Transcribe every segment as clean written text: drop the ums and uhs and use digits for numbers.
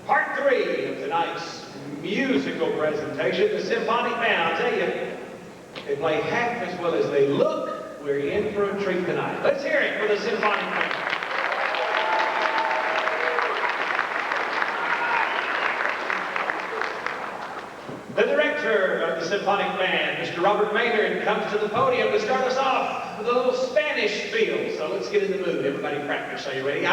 Part 3 of tonight's musical presentation, the symphonic band. I'll tell you, they play half as well as they look. We're in for a treat tonight. Let's hear it for the symphonic band. The director of the symphonic band, Mr. Robert Maynard, comes to the podium to start us off with a little Spanish feel. So let's get in the mood. Everybody practice. Are you ready?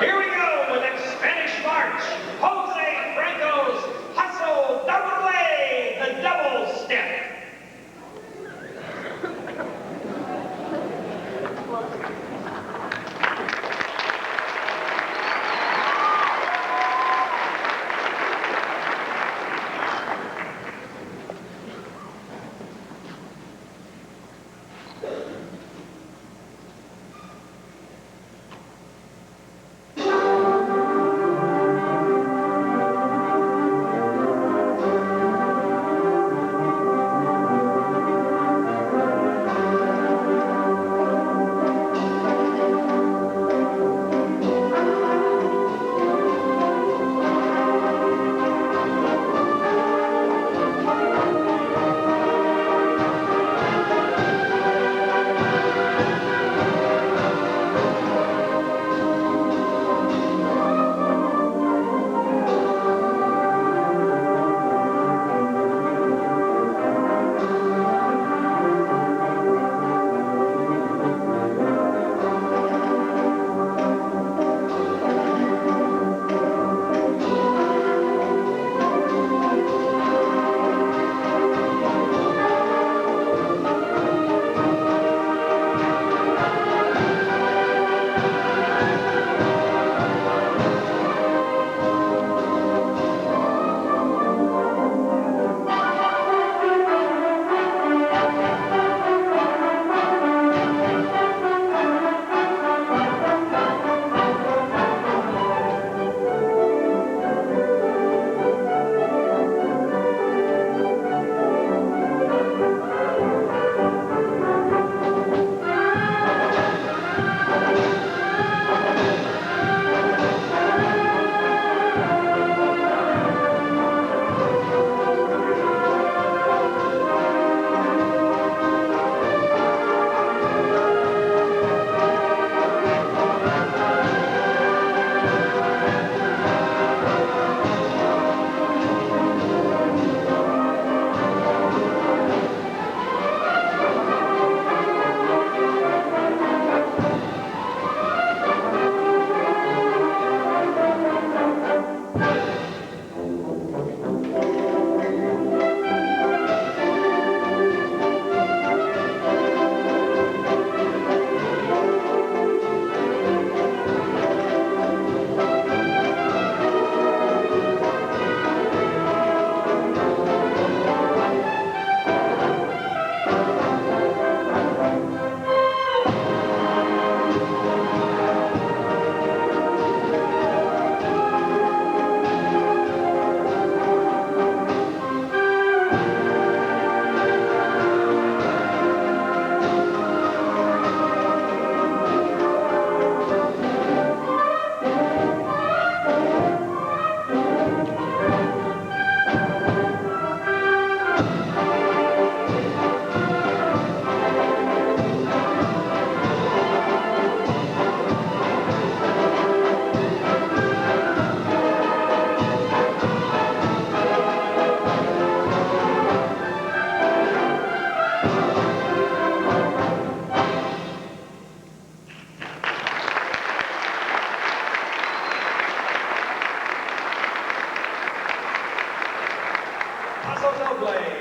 Here we go with that Spanish march. Jose Franco's Hustle Double A, the double step.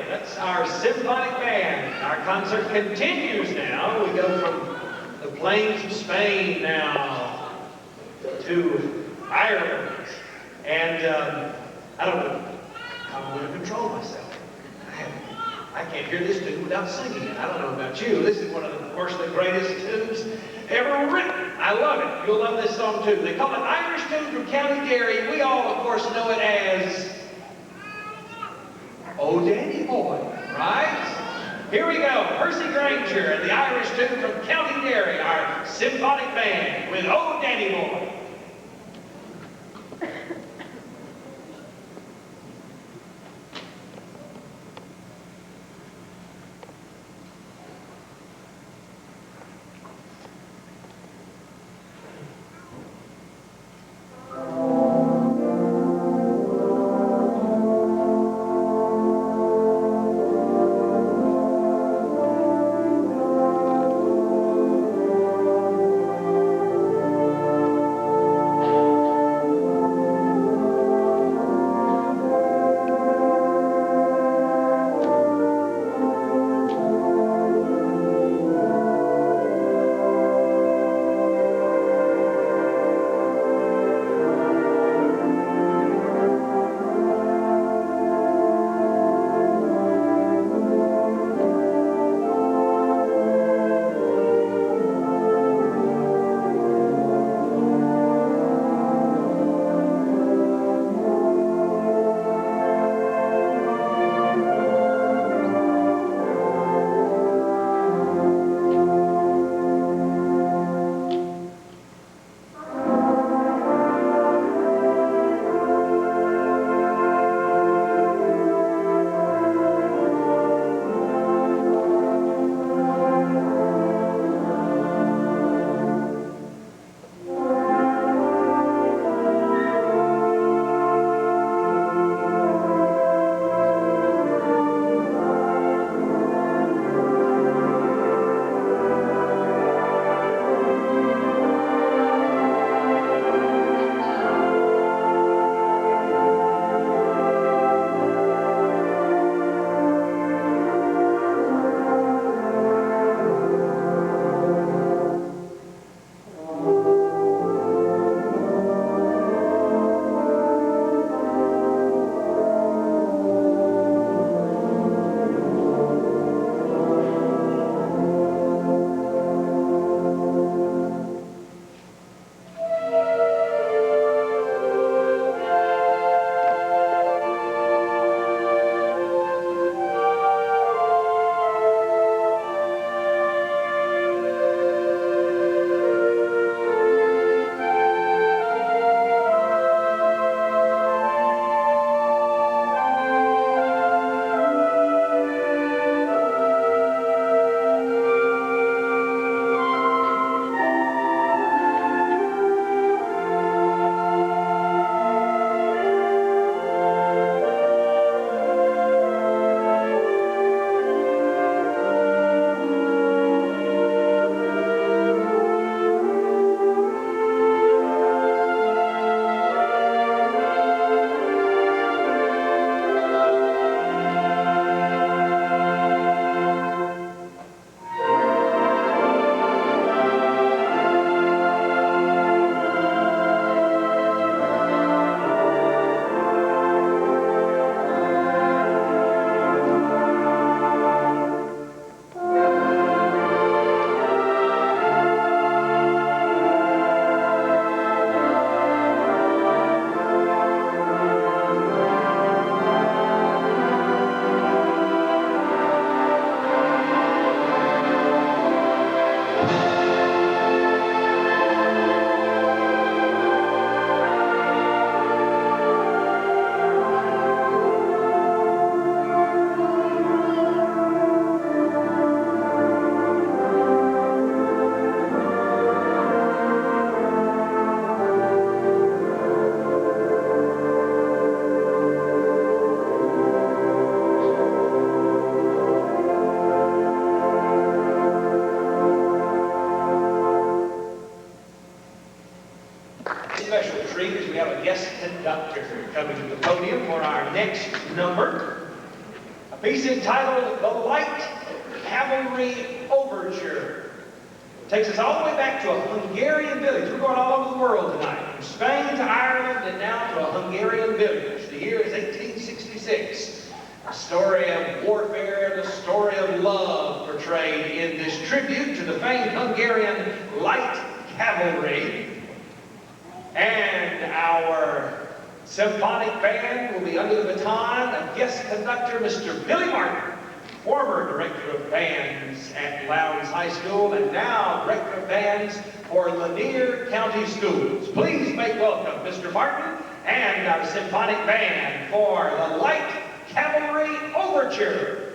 That's our symphonic band. Our concert continues now. We go from the plains of Spain now to Ireland. And I don't know how I'm going to control myself. I can't hear this tune without singing it. I don't know about you. This is one of the greatest tunes ever written. I love it. You'll love this song too. They call it Irish Tune from County Derry. We all, of course, know it as Oh Danny Boy, right? Here we go. Percy Granger and the Irish Tune from County Derry, our symphonic band with Oh Danny Boy. special treat is we have a guest conductor coming to the podium for our next number. A piece entitled The Light Cavalry Overture. It takes us all the way back to a Hungarian village. We're going all over the world tonight. From Spain to Ireland and now to a Hungarian village. The year is 1866. A story of warfare and a story of love portrayed in this tribute to the famed Hungarian light cavalry. And our symphonic band will be under the baton of guest conductor Mr. Billy Martin, former director of bands at Lowndes High School and now director of bands for Lanier County Schools. Please make welcome Mr. Martin and our symphonic band for the Light Cavalry Overture.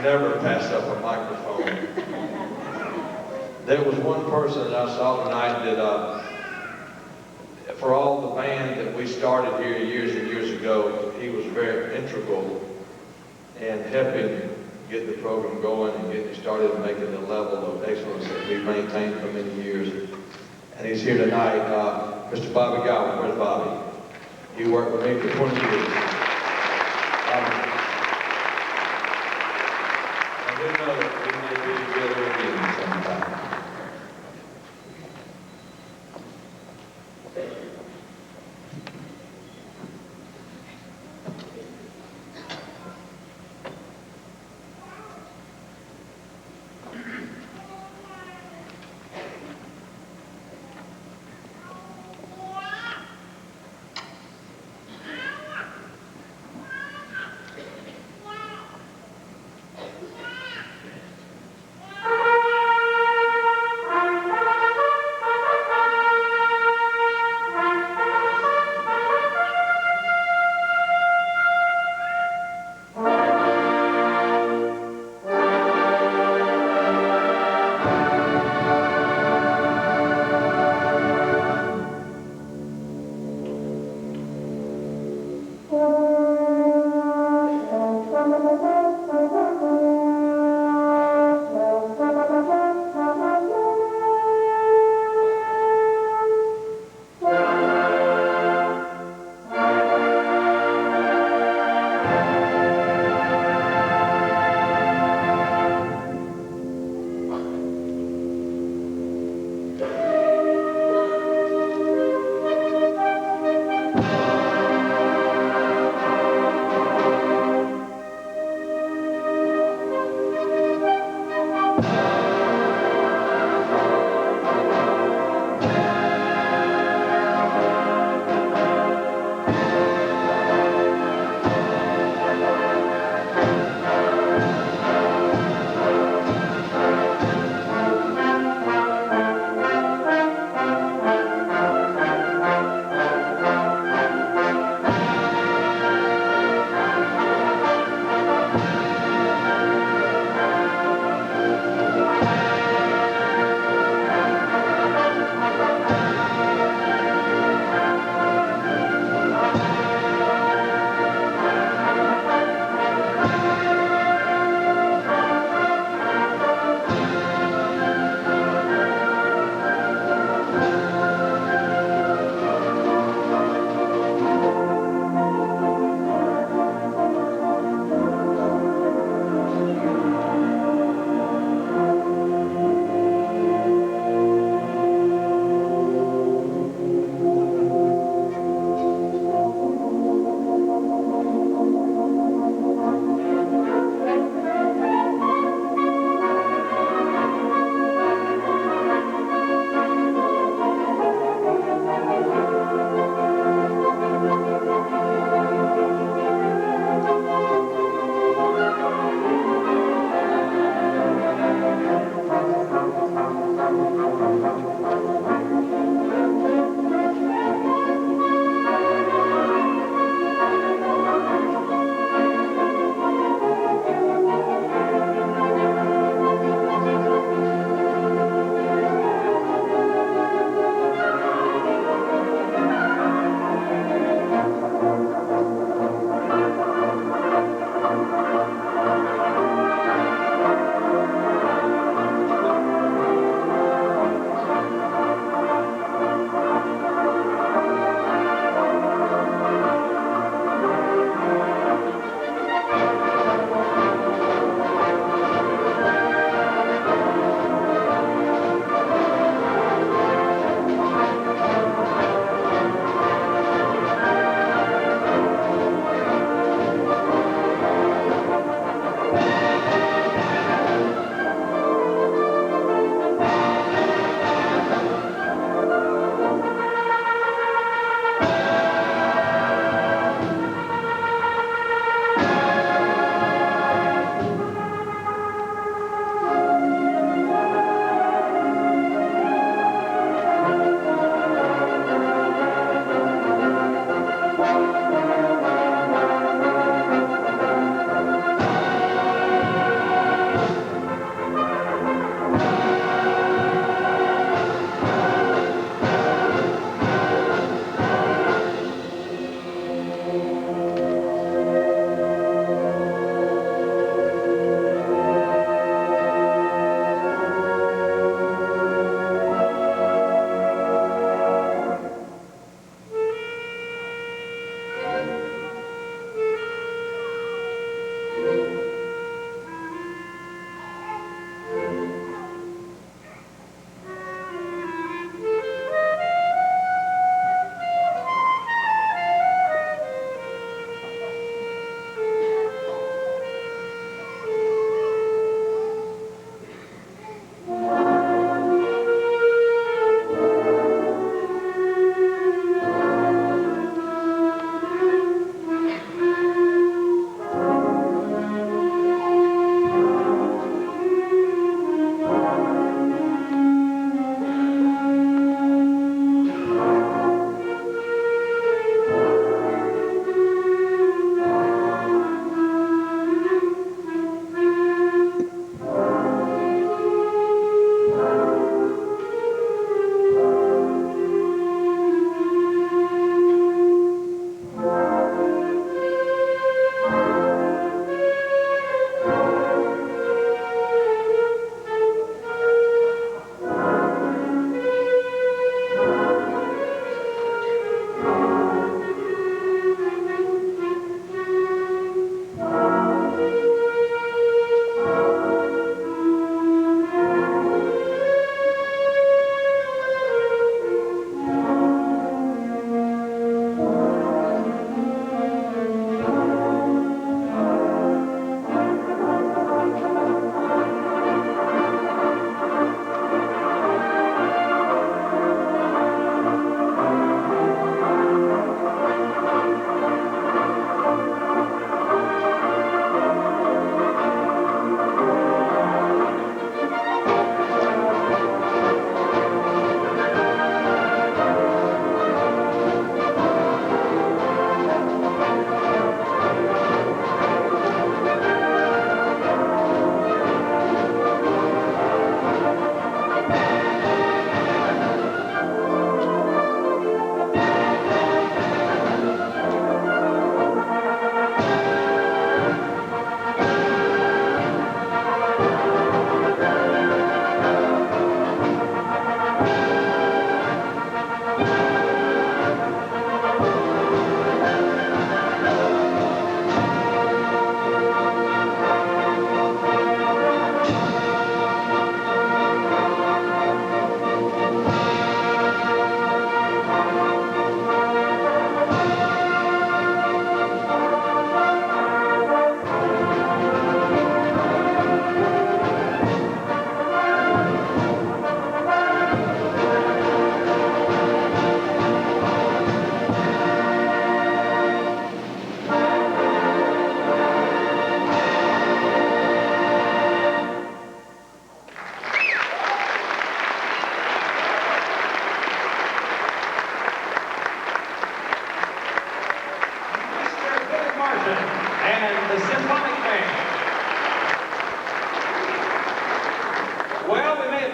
Never pass up a microphone. There was one person that I saw tonight that, for all the band that we started here years and years ago, he was very integral in helping get the program going and getting started and making the level of excellence that we've maintained for many years. And he's here tonight, Mr. Bobby Gowan. Where's Bobby? He worked with me for 20 years. We know that we may be together again sometime.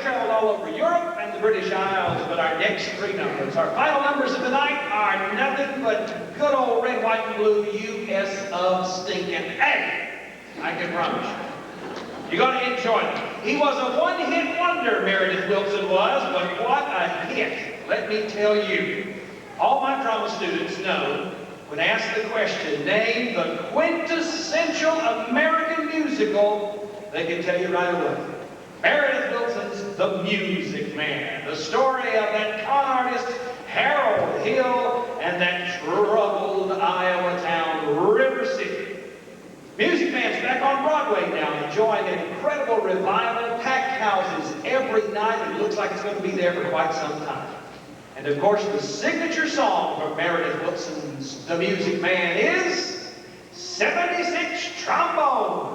traveled all over Europe and the British Isles, but our next three numbers, our final numbers of the night, are nothing but good old red, white, and blue U.S. of stinking A. I can promise you. You're going to enjoy them. He was a one-hit wonder, Meredith Wilson was, but what a hit, let me tell you. All my drama students know, when asked the question, name the quintessential American musical, they can tell you right away. Meredith Wilson's The Music Man, the story of that con artist, Harold Hill, and that troubled Iowa town, River City. Music Man's back on Broadway now, enjoying an incredible revival, packed houses every night, and it looks like it's going to be there for quite some time. And of course, the signature song from Meredith Wilson's The Music Man is 76 Trombones.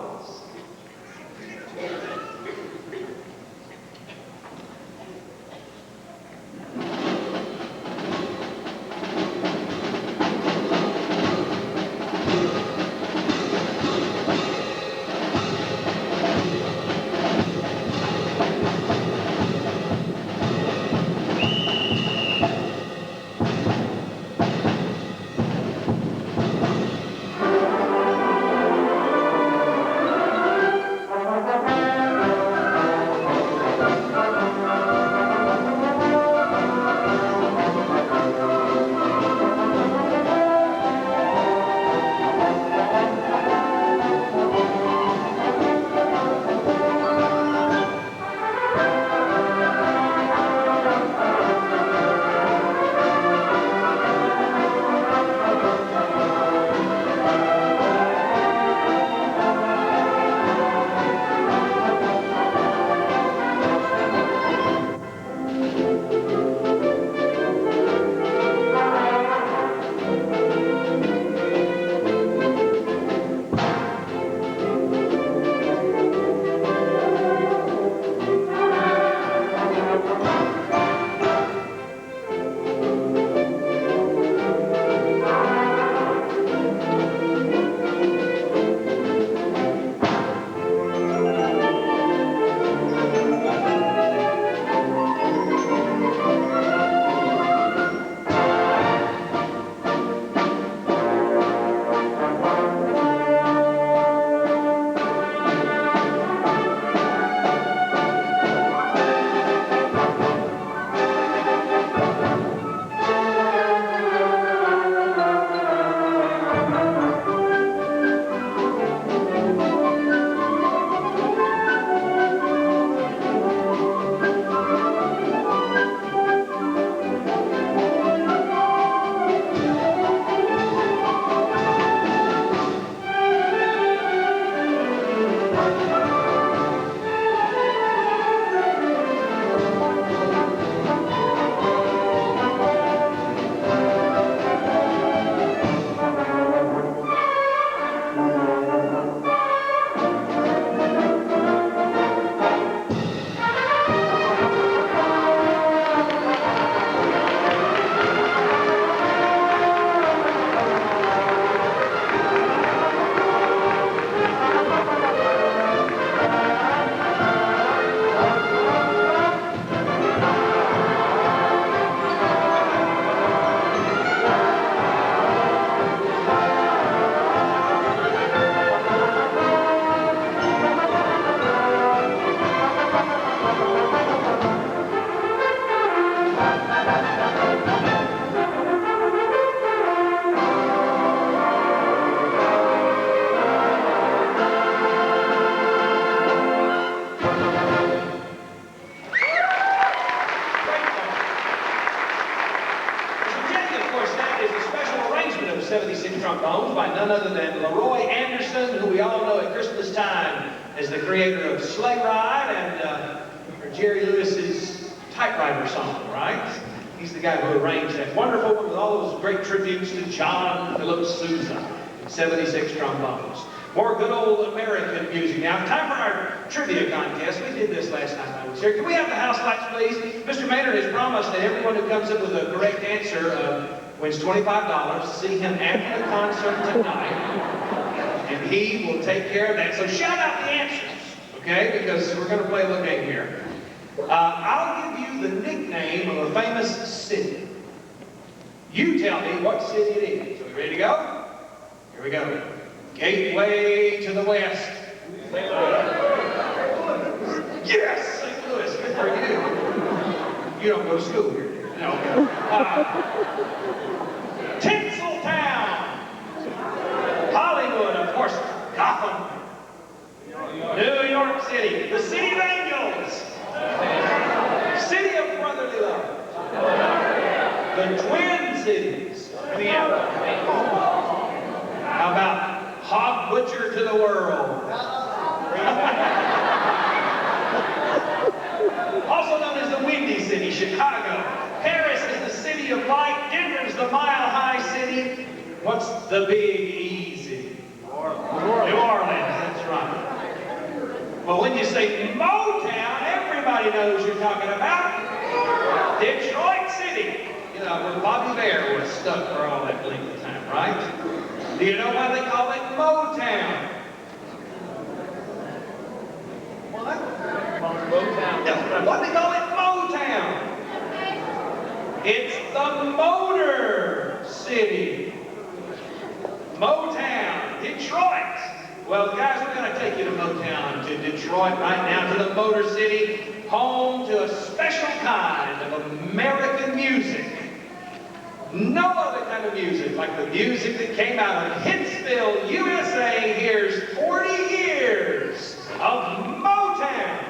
Trombones by none other than Leroy Anderson, who we all know at Christmas time as the creator of Sleigh Ride and Jerry Lewis's Typewriter song, right? He's the guy who arranged that wonderful one with all those great tributes to John Philip Sousa, 76 trombones. More good old American music. Now, time for our trivia contest. We did this last time I was here. Can we have the house lights, please? Mr. Maynard has promised that everyone who comes up with a correct answer wins $25. See him after the concert tonight, and he will take care of that. So shout out the answers, okay? Because we're going to play a little game here. I'll give you the nickname of a famous city. You tell me what city it is. Are we ready to go? Here we go. Gateway to the West. Yes, St. Louis. Good for you. You don't go to school here. No. Tinseltown. Hollywood, of course. Gotham. New York City. The city of angels. City of brotherly love. The Twin Cities. How about hog butcher to the world? Also known as the Windy City, Chicago. Paris is the city of light. Denver's the mile-high city. What's the big easy? New Orleans, that's right. Well, when you say Motown, everybody knows you're talking about Detroit City. You know, where Bobby Bear was stuck for all that length of time, right? Do you know why they call it Motown? What? Motown. What do they call it Motown? It's the Motor City. Motown, Detroit. Well, guys, we're going to take you to Motown, to Detroit right now, to the Motor City, home to a special kind of American music. No other kind of music like the music that came out of Hitsville, USA. Here's 40 years of Motown.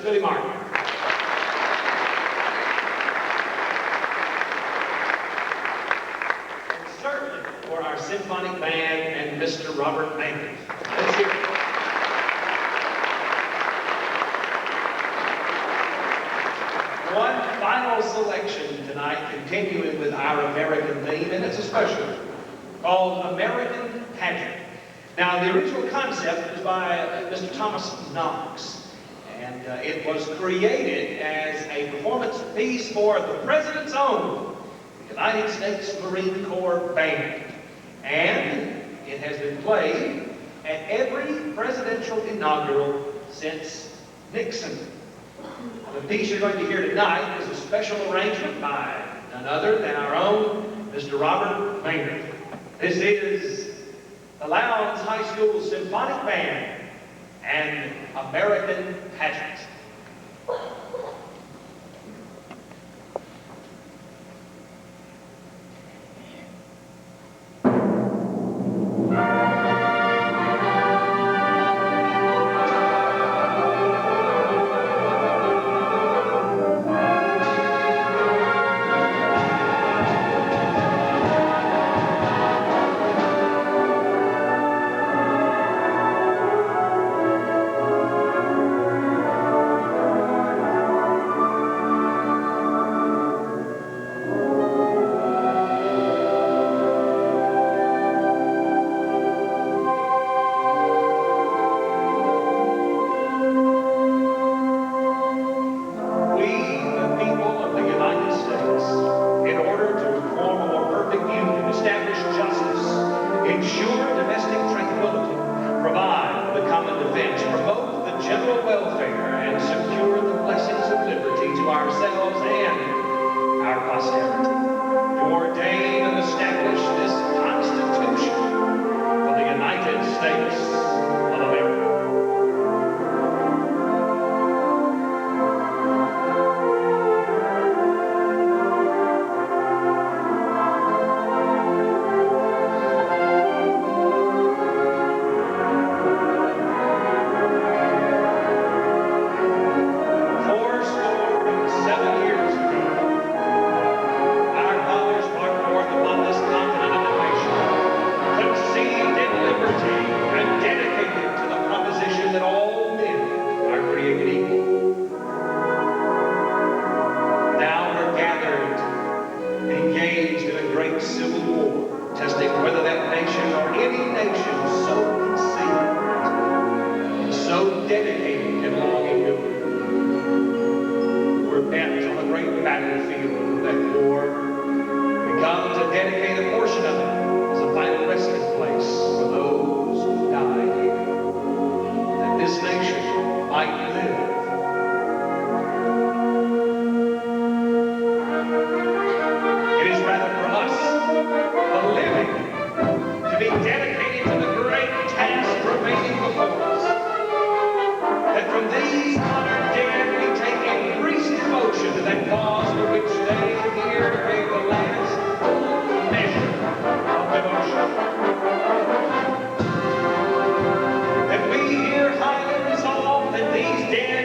Billy Martin. And certainly for our symphonic band and Mr. Robert Bainbridge. Let's hear it. One final selection tonight, continuing with our American theme, and it's a special one, called American Pageant. Now, the original concept was by Mr. Thomas Knox, and it was created as a performance piece for the President's own United States Marine Corps Band. And it has been played at every presidential inaugural since Nixon. The piece you're going to hear tonight is a special arrangement by none other than our own Mr. Robert Bainbridge. This is the Lowndes High School Symphonic Band and American Pageant. Ensure domestic tranquility, provide the common defense, promote the general welfare, and secure the blessings of liberty to ourselves and our posterity. To ordain and establish this Constitution for the United States of America. Engaged in a great civil war, testing whether that nation or any nation so conceived and so dedicated can long endure. We're bent on the great battlefield of that war. We come to dedicate a portion of it as a final resting place for those who died here, that this nation might live. To be dedicated to the great task remaining before us. That from these honored dead we take increased devotion to that cause for which they here gave the last measure of devotion. That we here highly resolve that these dead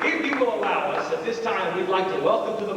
If you will allow us, at this time, we'd like to welcome to the